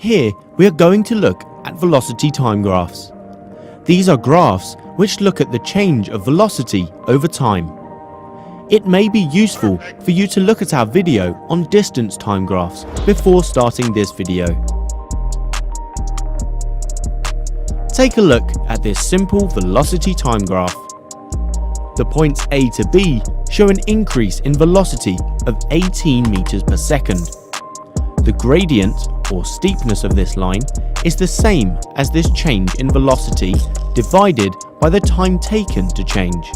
Here we are going to look at velocity time graphs. These are graphs which look at the change of velocity over time. It may be useful for you to look at our video on distance time graphs before starting this video. Take a look at this simple velocity time graph. The points A to B show an increase in velocity of 18 meters per second. The gradient or steepness of this line is the same as this change in velocity divided by the time taken to change.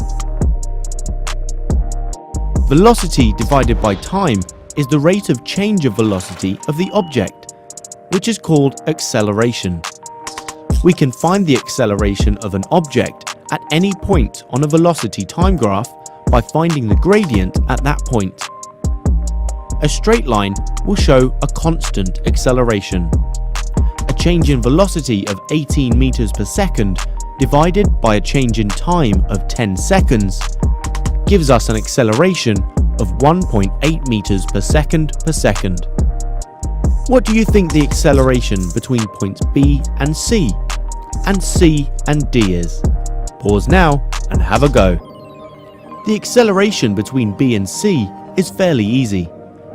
Velocity divided by time is the rate of change of velocity of the object, which is called acceleration. We can find the acceleration of an object at any point on a velocity time graph by finding the gradient at that point. A straight line will show a constant acceleration. A change in velocity of 18 meters per second divided by a change in time of 10 seconds gives us an acceleration of 1.8 meters per second per second. What do you think the acceleration between points B and C and D is? Pause now and have a go. The acceleration between B and C is fairly easy.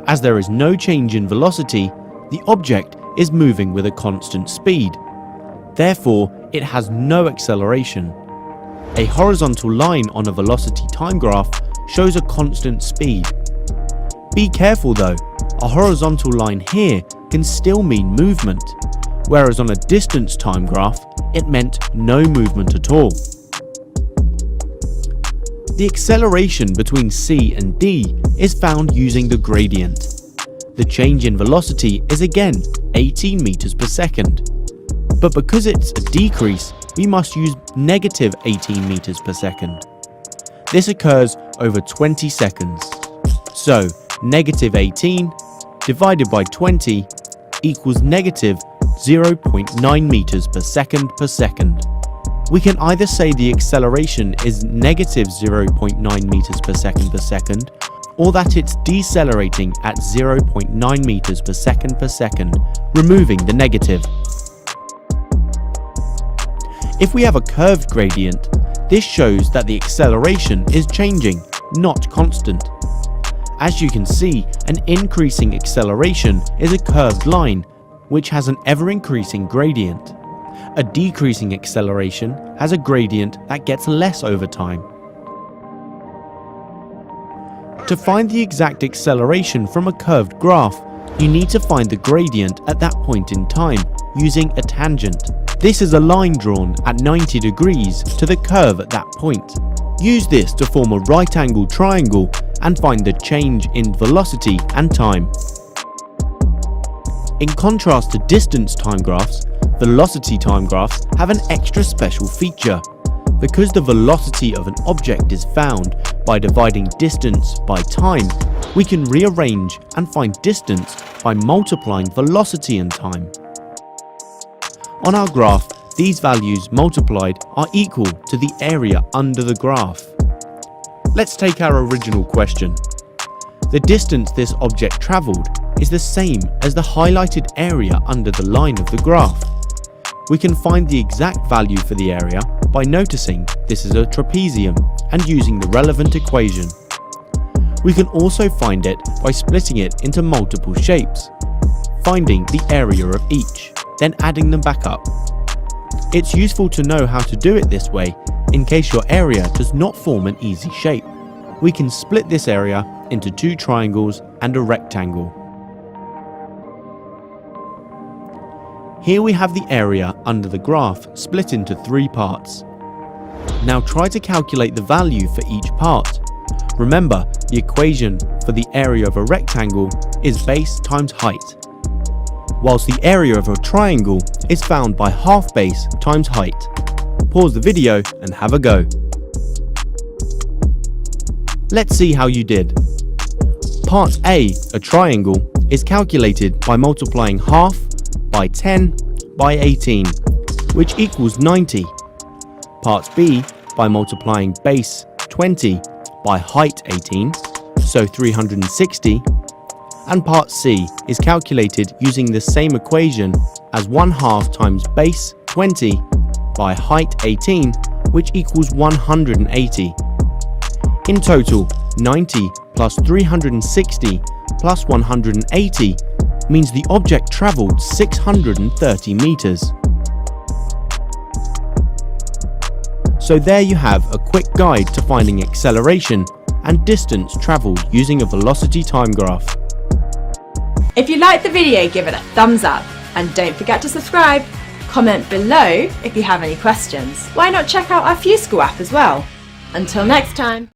As there is no change in velocity, the object is moving with a constant speed. Therefore, it has no acceleration. A horizontal line on a velocity time graph shows a constant speed. Be careful though, a horizontal line here can still mean movement, whereas on a distance time graph, it meant no movement at all. The acceleration between C and D is found using the gradient. The change in velocity is again 18 meters per second. But because it's a decrease, we must use negative 18 meters per second. This occurs over 20 seconds. So negative 18 divided by 20 equals negative 0.9 meters per second. We can either say the acceleration is negative 0.9 meters per second, or that it's decelerating at 0.9 meters per second, removing the negative. If we have a curved gradient, this shows that the acceleration is changing, not constant. As you can see, an increasing acceleration is a curved line, which has an ever-increasing gradient. A decreasing acceleration has a gradient that gets less over time. To find the exact acceleration from a curved graph, you need to find the gradient at that point in time using a tangent. This is a line drawn at 90 degrees to the curve at that point. Use this to form a right-angled triangle and find the change in velocity and time. In contrast to distance time graphs, velocity time graphs have an extra special feature. Because the velocity of an object is found by dividing distance by time, we can rearrange and find distance by multiplying velocity and time. On our graph, these values multiplied are equal to the area under the graph. Let's take our original question. The distance this object travelled is the same as the highlighted area under the line of the graph. We can find the exact value for the area by noticing this is a trapezium and using the relevant equation. We can also find it by splitting it into multiple shapes, finding the area of each, then adding them back up. It's useful to know how to do it this way in case your area does not form an easy shape. We can split this area into two triangles and a rectangle. Here we have the area under the graph split into three parts. Now try to calculate the value for each part. Remember, the equation for the area of a rectangle is base times height, whilst the area of a triangle is found by half base times height. Pause the video and have a go. Let's see how you did. Part A, a triangle, is calculated by multiplying half by 10 by 18, which equals 90. Part B, by multiplying base 20 by height 18, so 360, and part C is calculated using the same equation as 1/2 times base 20 by height 18, which equals 180. In total, 90 plus 360 plus 180 means the object travelled 630 meters. So there you have a quick guide to finding acceleration and distance travelled using a velocity time graph. If you liked the video, give it a thumbs up and don't forget to subscribe. Comment below if you have any questions. Why not check out our FuseSchool app as well? Until next time.